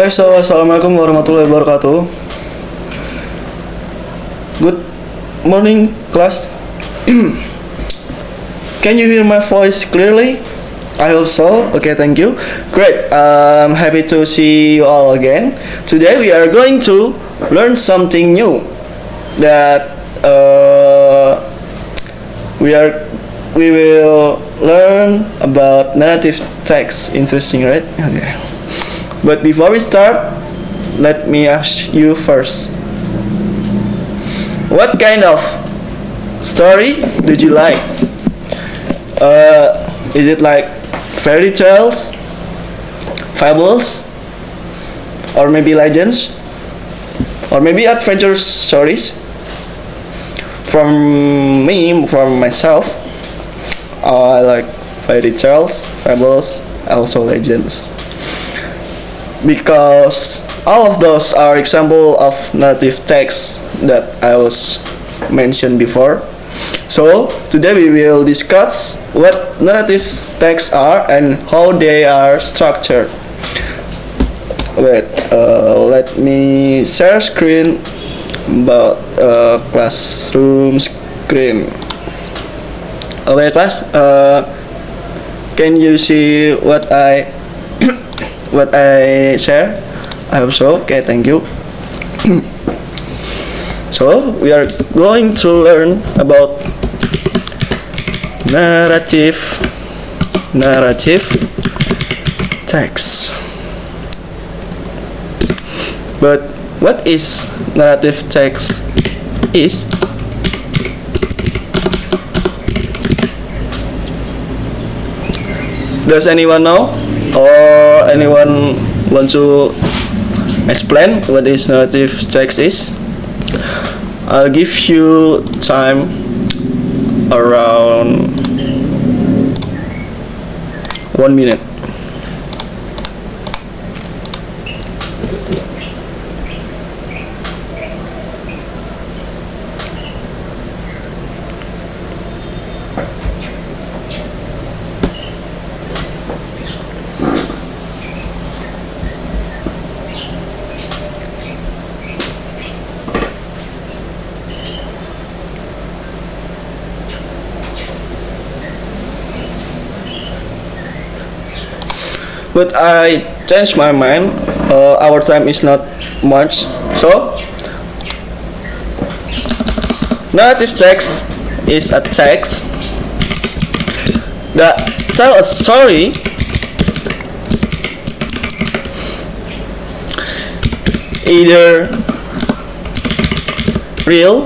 Oke, so assalamualaikum warahmatullahi wabarakatuh. Good morning, class. Can you hear my voice clearly? I hope so. Okay, thank you. Great. I'm happy to see you all again. Today we are going to learn something new. That we will learn about narrative text. Interesting, right? Okay. But before we start, let me ask you first. What kind of story did you like? Is it like fairy tales, fables, or maybe legends, or maybe adventure stories? From myself, I like fairy tales, fables, also legends, because all of those are example of narrative text that I was mentioned before. So today we will discuss what narrative texts are and how they are structured. Wait, let me share screen about classroom screen. Okay, class. Can you see what I what I share? I hope so. Okay, thank you. So we are going to learn about narrative text. But what is narrative text is? Does anyone know, or anyone want to explain what is narrative text is? I'll give you time around 1 minute. But I changed my mind. Our time is not much, so narrative text is a text that tell a story either real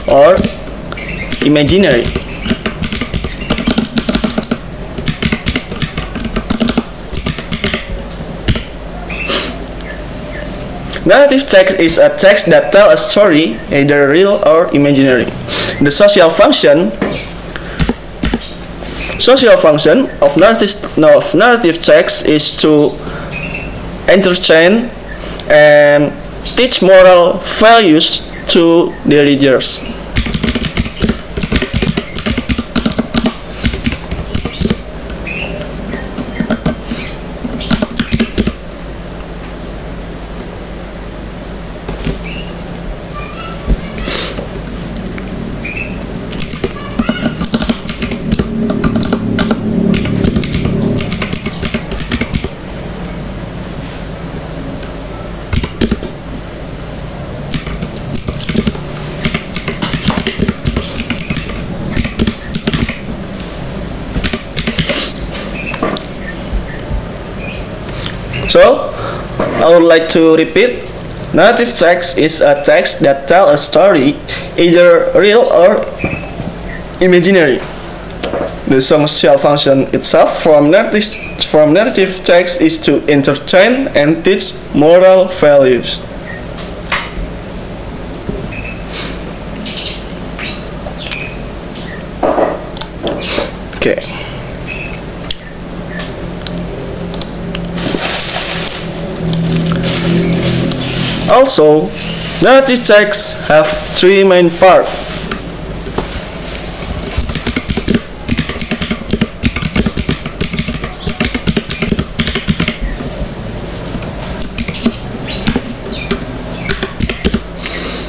or imaginary. Narrative text is a text that tells a story, either real or imaginary. The social function of narrative text is to entertain and teach moral values to the readers. So, I would like to repeat. Narrative text is a text that tells a story, either real or imaginary. The social function itself from narrative text is to entertain and teach moral values. Okay. Also, narrative texts have three main parts.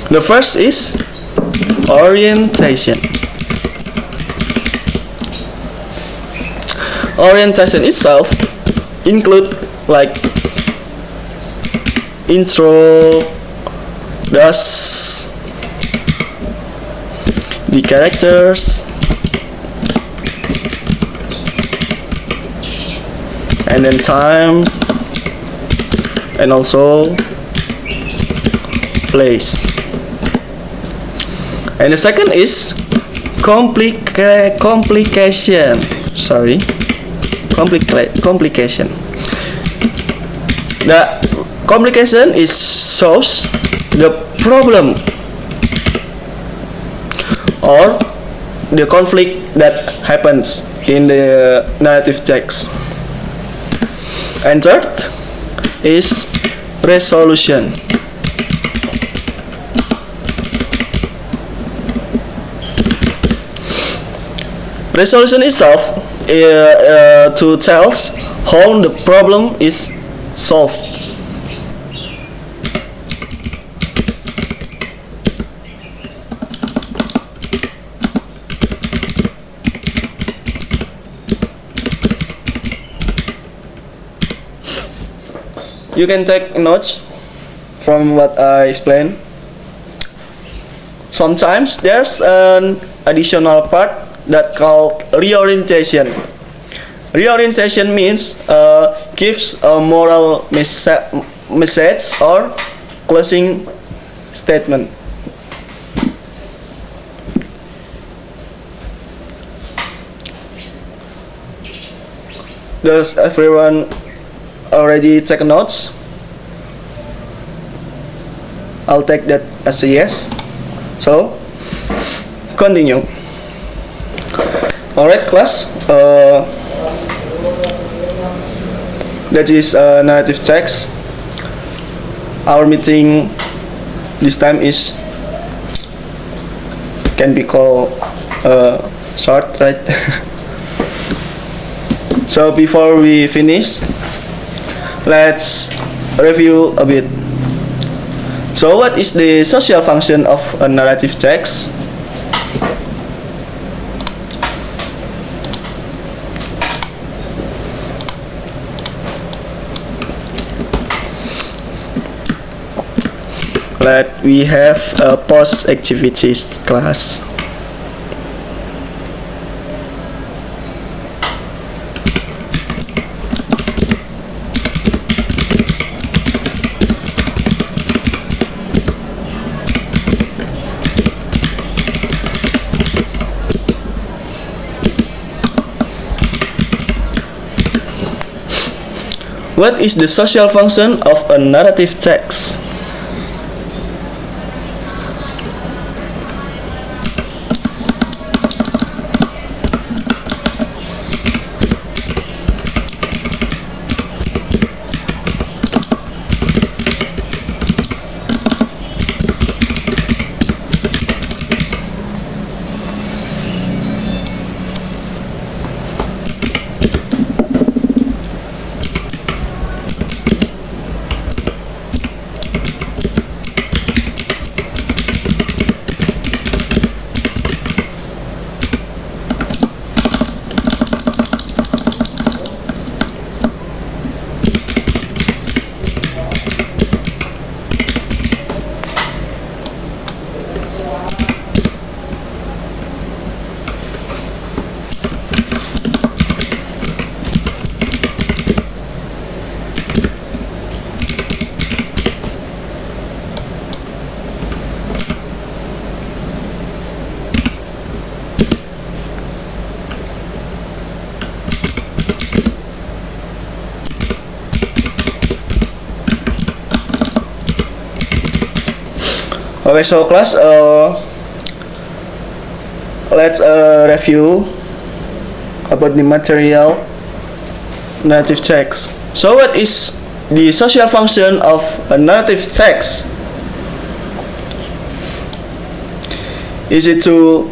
The first is orientation. Orientation itself include like intro, thus the characters, and then time, and also place. And the second is complication. Sorry, complication. The complication is shows the problem or the conflict that happens in the narrative text. And third is resolution. Resolution itself to tells how the problem is solved. You can take notes from what I explained. Sometimes there's an additional part that called reorientation. Reorientation means gives a moral message or closing statement. Does everyone already take notes? I'll take that as a yes. So, continue. Alright, class. That is narrative text. Our meeting this time is can be called short, right? So before we finish, let's review a bit. So what is the social function of a narrative text? We have a post activities class. What is the social function of a narrative text? Okay, so class, let's review about the material narrative text. So what is the social function of a narrative text? Is it to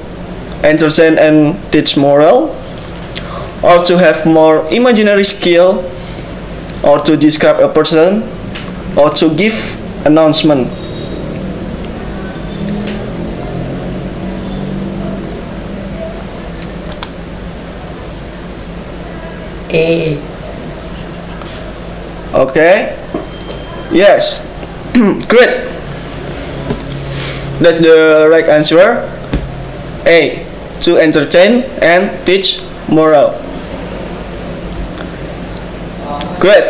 entertain and teach moral, or to have more imaginary skill, or to describe a person, or to give announcement? A. Okay. Yes. Great. That's the right answer. A. To entertain and teach moral. Great.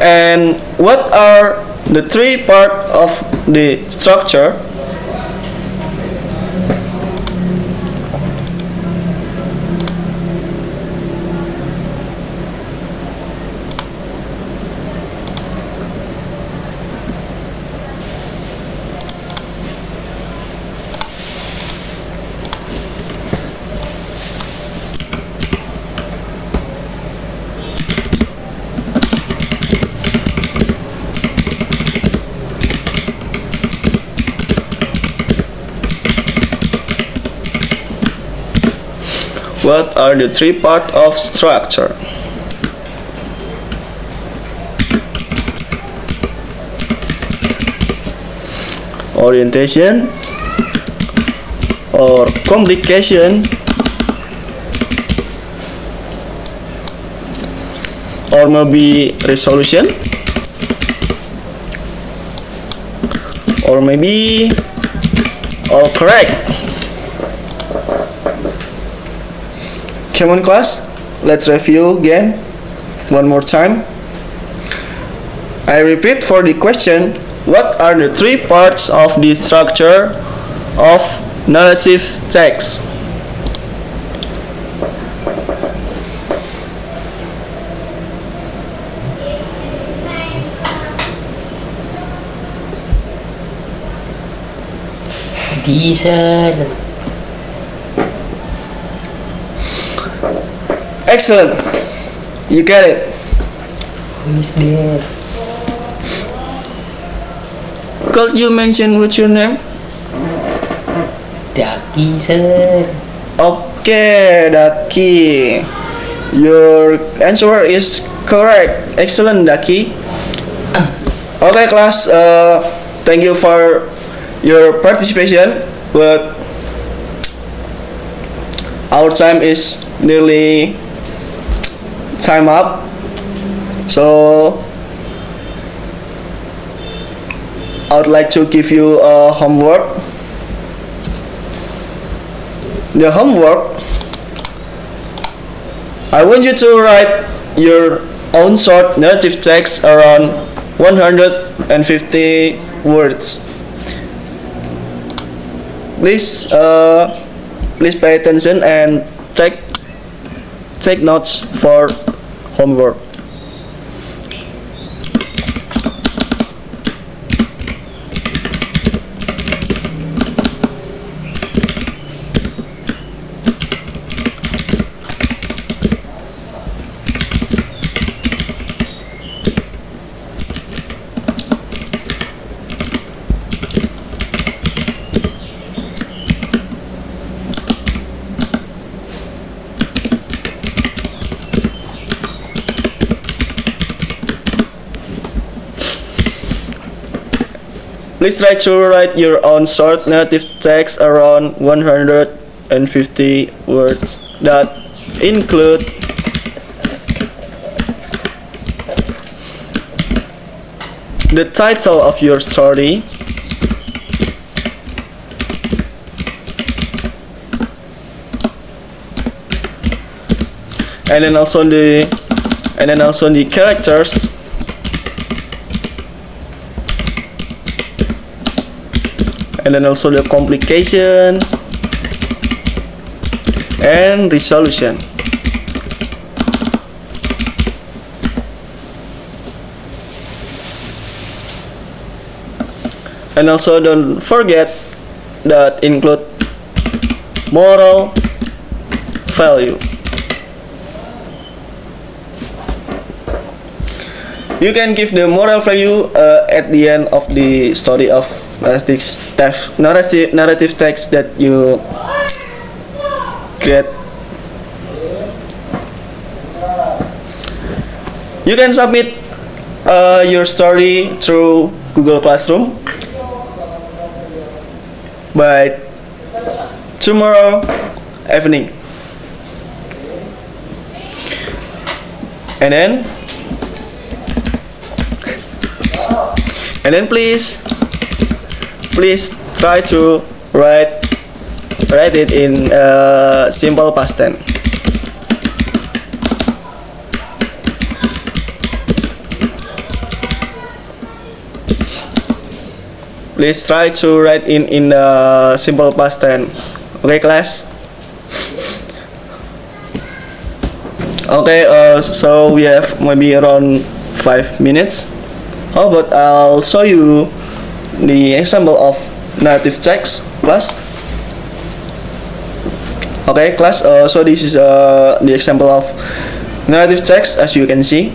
And what are the three parts of the structure? What are the three parts of structure? Orientation or complication or maybe resolution or maybe all correct. Come on class, let's review again one more time. I repeat for the question, what are the three parts of the structure of narrative text? Diesel. Excellent, you get it. Who is there? Could you mention what's your name? Daki, sir. Okay, Daki. Your answer is correct. Excellent, Daki. Okay, class. Thank you for your participation. But our time is nearly time up. So I would like to give you a homework. The homework, I want you to write your own short narrative text around 150 words. Please pay attention and take notes for homework. Please try to write your own short narrative text around 150 words that include the title of your story, and then also the characters, and then also the complication and resolution. And also don't forget that include moral value. You can give the moral value at the end of the story of narrative text that you create. You can submit your story through Google Classroom by tomorrow evening. And then please try to write it in simple past tense. Please try to write in simple past tense. Okay, class? Okay, so we have maybe around 5 minutes. How about I'll show you the example of narrative text, class? Okay, class, so this is the example of narrative text, as you can see.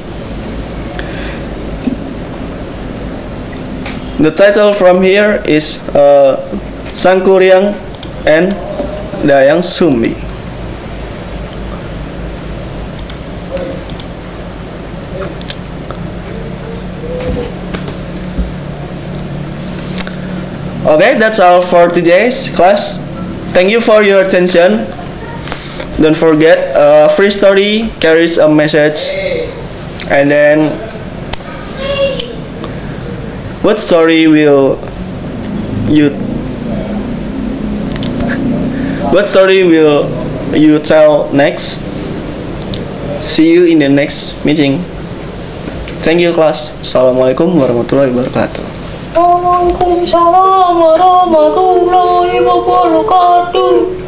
The title from here is Sangkuriang and Dayang Sumbi. Okay, that's all for today's class. Thank you for your attention. Don't forget, free story carries a message. And then, what story will you tell next? See you in the next meeting. Thank you, class. Assalamualaikum warahmatullahi wabarakatuh. Waalaikumsalam warahmatullahi wabarakatuh.